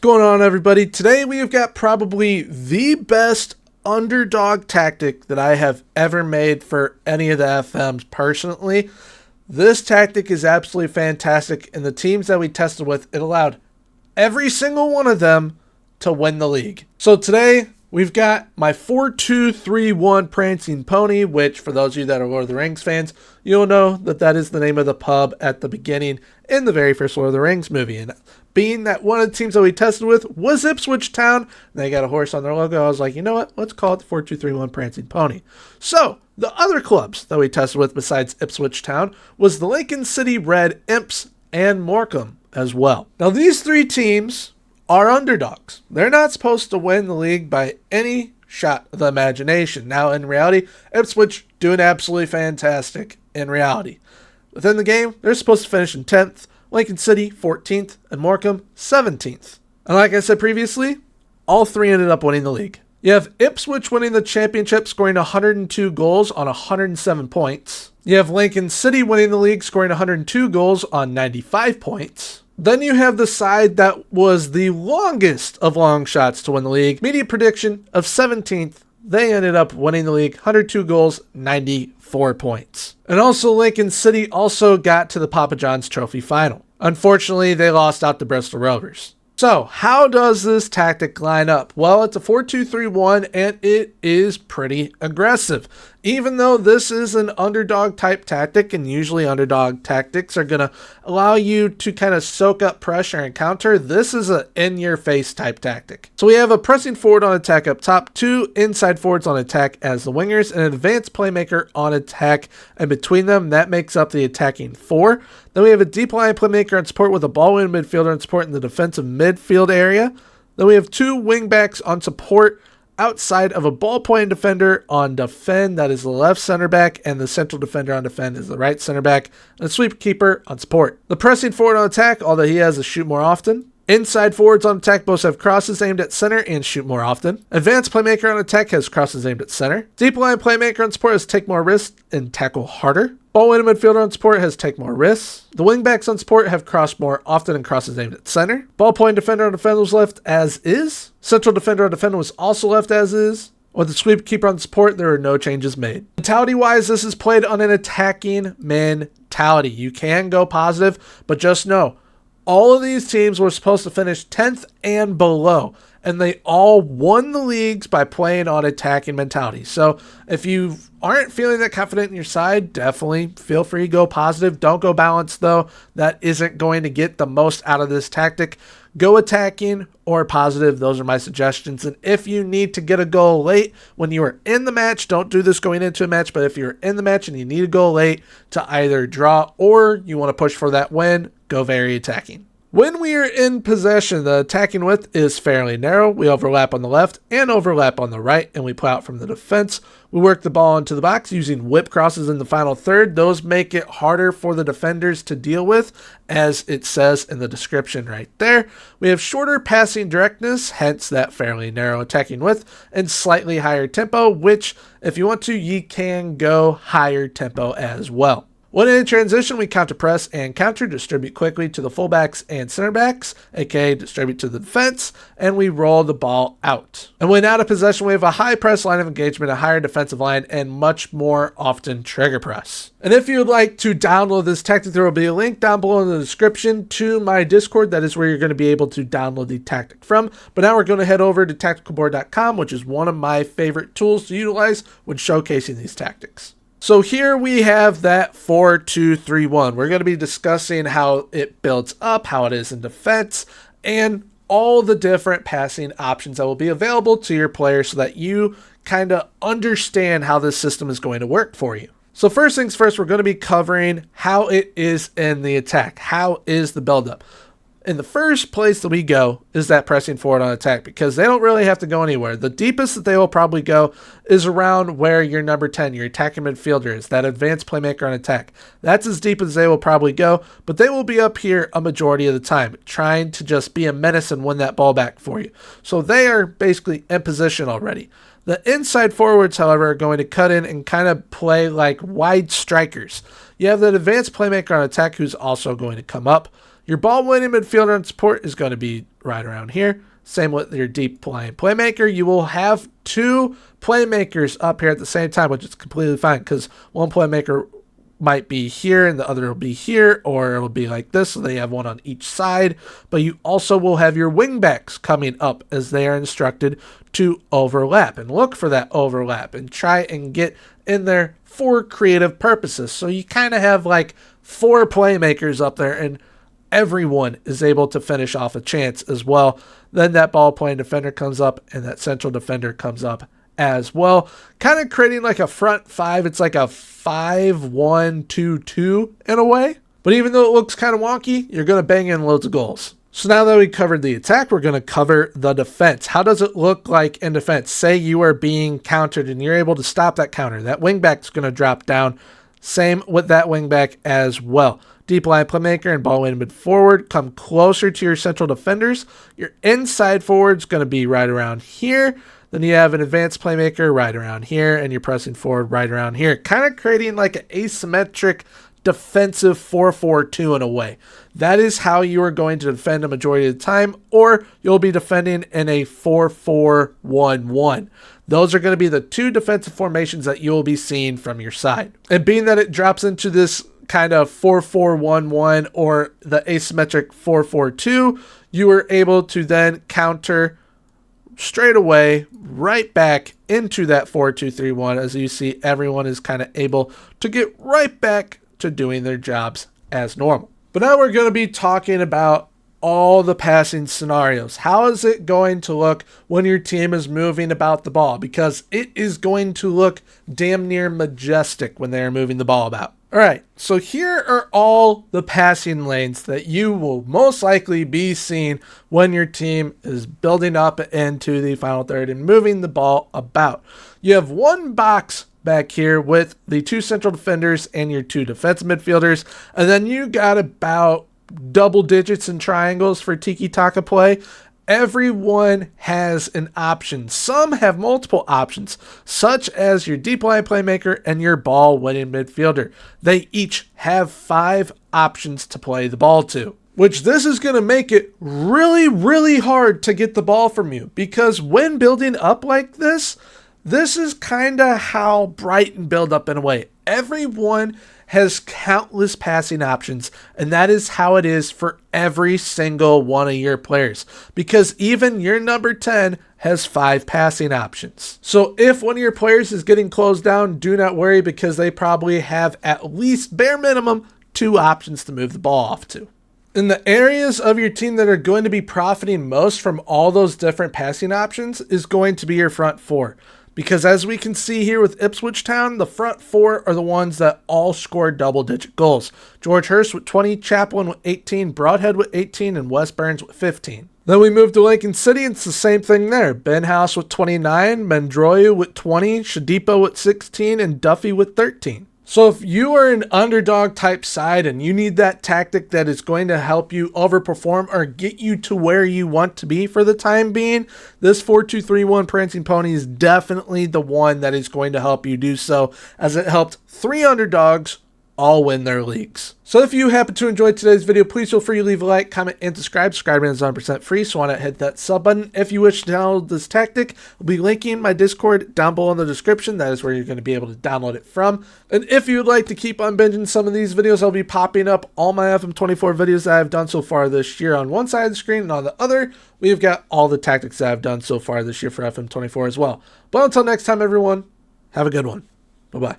Going on, everybody? Today we have got probably the best underdog tactic that I have ever made for any of the FMs personally. This tactic is absolutely fantastic, and the teams that we tested with, it allowed every single one of them to win the league. So today we've got my 4-2-3-1 Prancing Pony, which for those of you that are Lord of the Rings fans, you'll know that that is the name of the pub at the beginning in the very first Lord of the Rings movie. And being that one of the teams that we tested with was Ipswich Town, they got a horse on their logo, I was like, you know what? Let's call it the 4-2-3-1 Prancing Pony. So the other clubs that we tested with besides Ipswich Town was the Lincoln City Red Imps and Morecambe as well. Now these three teams are underdogs. They're not supposed to win the league by any shot of the imagination. Now in reality, Ipswich doing absolutely fantastic in reality. Within the game, they're supposed to finish in 10th, Lincoln City 14th, and Morecambe 17th. And like I said previously, all three ended up winning the league. You have Ipswich winning the championship, scoring 102 goals on 107 points. You have Lincoln City winning the league, scoring 102 goals on 95 points. Then you have the side that was the longest of long shots to win the league. Media prediction of 17th. They ended up winning the league, 102 goals, 94 points. And also Lincoln City also got to the Papa John's Trophy final. Unfortunately, they lost out to Bristol Rovers. So, how does this tactic line up? Well, it's a 4-2-3-1, and it is pretty aggressive. Even though this is an underdog type tactic, and usually underdog tactics are going to allow you to kind of soak up pressure and counter, this is an in-your-face type tactic. So we have a pressing forward on attack up top, two inside forwards on attack as the wingers, and an advanced playmaker on attack, and between them, that makes up the attacking four. Then we have a deep line playmaker on support with a ball-winning midfielder on support in the defensive midfield area. Then we have two wingbacks on support outside of a ball-point defender on defend, that is the left center back, and the central defender on defend is the right center back, and a sweep keeper on support. The pressing forward on attack, all that he has is shoot more often. Inside forwards on attack both have crosses aimed at center and shoot more often. Advanced playmaker on attack has crosses aimed at center. Deep line playmaker on support has take more risks and tackle harder. Ball-winning midfielder on support has take more risks. The wingbacks on support have crossed more often and crosses aimed at center. Ball-point defender on defend was left as is. Central defender on defend was also left as is. With the sweep keeper on support, there are no changes made. Mentality-wise, this is played on an attacking mentality. You can go positive, but just know, all of these teams were supposed to finish 10th and below, and they all won the leagues by playing on attacking mentality. So if you aren't feeling that confident in your side, definitely feel free to go positive. Don't go balanced, though. That isn't going to get the most out of this tactic. Go attacking or positive. Those are my suggestions. And if you need to get a goal late when you are in the match, don't do this going into a match, but if you're in the match and you need a goal late to either draw or you want to push for that win, go very attacking. When we are in possession, the attacking width is fairly narrow. We overlap on the left and overlap on the right, and we play out from the defense. We work the ball into the box using whip crosses in the final third. Those make it harder for the defenders to deal with, as it says in the description right there. We have shorter passing directness, hence that fairly narrow attacking width, and slightly higher tempo, which, if you want to, you can go higher tempo as well. When in transition, we counter press and counter, distribute quickly to the fullbacks and center backs, aka distribute to the defense, and we roll the ball out. And when out of possession, we have a high press line of engagement, a higher defensive line, and much more often trigger press. And if you would like to download this tactic, there will be a link down below in the description to my Discord. That is where you're going to be able to download the tactic from. But now we're going to head over to tacticalboard.com, which is one of my favorite tools to utilize when showcasing these tactics. So here we have that 4-2-3-1. We're going to be discussing how it builds up, how it is in defense, and all the different passing options that will be available to your player so that you kind of understand how this system is going to work for you. So first things first, we're going to be covering how it is in the attack. How is the buildup? In the first place that we go is that pressing forward on attack, because they don't really have to go anywhere. The deepest that they will probably go is around where your number 10, your attacking midfielder is, that advanced playmaker on attack. That's as deep as they will probably go, but they will be up here a majority of the time, trying to just be a menace and win that ball back for you. So they are basically in position already. The inside forwards, however, are going to cut in and kind of play like wide strikers. You have that advanced playmaker on attack who's also going to come up. Your ball-winning midfielder and support is going to be right around here. Same with your deep line playmaker. You will have two playmakers up here at the same time, which is completely fine because one playmaker might be here and the other will be here, or it'll be like this, so they have one on each side. But you also will have your wingbacks coming up as they are instructed to overlap and look for that overlap and try and get in there for creative purposes. So you kind of have like 4 playmakers up there, and everyone is able to finish off a chance as well. Then that ball playing defender comes up and that central defender comes up as well, kind of creating like a front 5. It's like a 5-1-2-2 in a way, but even though it looks kind of wonky, you're going to bang in loads of goals. So now that we covered the attack, we're going to cover the defense. How does it look like in defense? Say you are being countered and you're able to stop that counter. That wingback's going to drop down. Same with that wingback as well. Deep line playmaker and ball in mid forward come closer to your central defenders. Your inside forward's going to be right around here. Then you have an advanced playmaker right around here, and you're pressing forward right around here, kind of creating like an asymmetric defensive 4-4-2 in a way. That is how you are going to defend a majority of the time, or you'll be defending in a 4-4-1-1. Those are going to be the 2 defensive formations that you'll be seeing from your side. And being that it drops into this kind of 4-4-1-1 or the asymmetric 4-4-2, you are able to then counter straight away right back into that 4-2-3-1. As you see, everyone is kind of able to get right back to doing their jobs as normal. But now we're going to be talking about all the passing scenarios. How is it going to look when your team is moving about the ball? Because it is going to look damn near majestic when they are moving the ball about. All right, so here are all the passing lanes that you will most likely be seeing when your team is building up into the final third and moving the ball about. You have one box back here with the 2 central defenders and your 2 defensive midfielders, and then you got about double digits in triangles for tiki-taka play. Everyone has an option. Some have multiple options, such as your deep line playmaker and your ball winning midfielder. They each have 5 options to play the ball to, which this is going to make it really, really hard to get the ball from you, because when building up like this is kind of how Brighton build up in a way. Everyone has countless passing options, and that is how it is for every single one of your players, because even your number 10 has 5 passing options. So if one of your players is getting closed down, do not worry, because they probably have at least bare minimum 2 options to move the ball off to. In the areas of your team that are going to be profiting most from all those different passing options is going to be your front 4. Because as we can see here with Ipswich Town, the front 4 are the ones that all scored double-digit goals. George Hurst with 20, Chaplin with 18, Broadhead with 18, and Wes Burns with 15. Then we move to Lincoln City, it's the same thing there. Ben House with 29, Mendroyu with 20, Shadipo with 16, and Duffy with 13. So if you are an underdog type side and you need that tactic that is going to help you overperform or get you to where you want to be for the time being, this 4-2-3-1 Prancing Pony is definitely the one that is going to help you do so, as it helped 3 underdogs all win their leagues. So if you happen to enjoy today's video, please feel free to leave a like, comment, and subscribe. Subscribing is 100% free, so why not hit that sub button. If you wish to download this tactic, I'll be linking my Discord down below in the description. That is where you're going to be able to download it from. And if you would like to keep on binging some of these videos, I'll be popping up all my FM24 videos that I've done so far this year on one side of the screen, and on the other, we've got all the tactics that I've done so far this year for FM24 as well. But until next time, everyone, have a good one. Bye-bye.